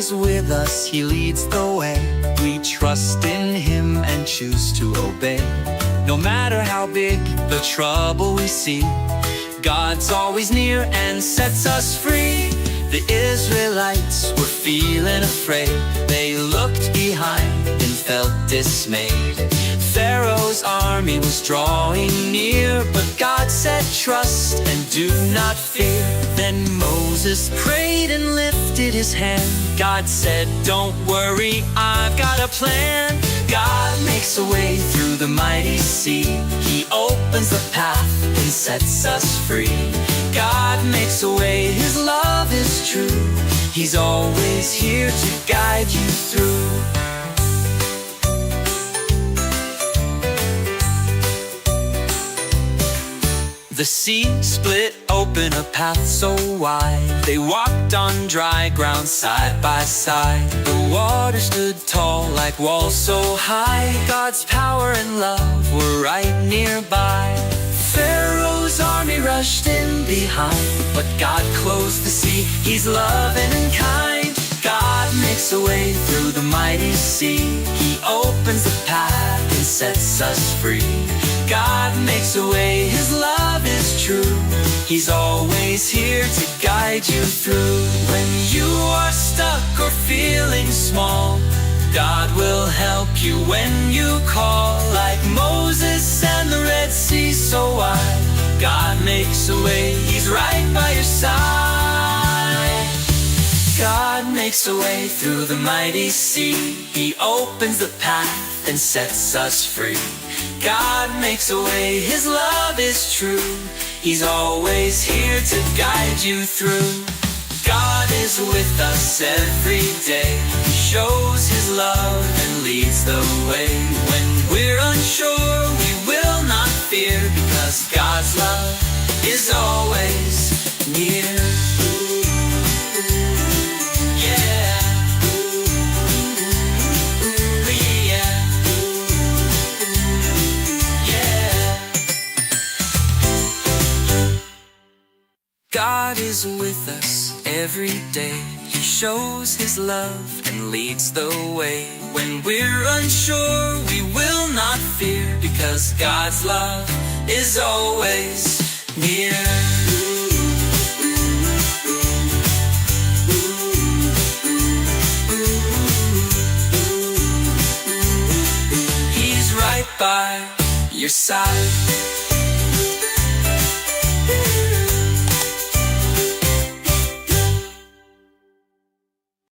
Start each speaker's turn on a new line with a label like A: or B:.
A: is with us, He leads the way. We trust in Him and choose to obey. No matter how big the trouble we see, God's always near and sets us free. The Israelites were feeling afraid. They looked behind and felt dismayed. Pharaoh's army was drawing near, but God said, trust and do not fear. Then Moses prayed and lifted his hand. God said, don't worry, I've got a plan. God makes a way through the mighty sea. He opens the path and sets us free. God makes a way, His love is true. He's always here to guide you through. The sea split open a path so wide. They walked on dry ground side by side. The water stood tall like walls so high. God's power and love were right nearby. Pharaoh's army rushed in behind, but God closed the sea. He's loving and kind. God makes a way through the mighty sea. He opens the path and sets us free. God makes a way, His love is true. He's always here to guide you through. When you are stuck or feeling small, God will help you when you call. Like Moses and the Red Sea so wide, God makes a way, He's right by your side. God makes a way through the mighty sea. He opens the path and sets us free. God makes a way, His love is true. He's always here to guide you through. God is with us every day. He shows His love and leads the way. When we're unsure, we will not fear, because God's love is always near. God is with us every day. He shows His love and leads the way. When we're unsure, we will not fear, because God's love is always near. He's right by your side.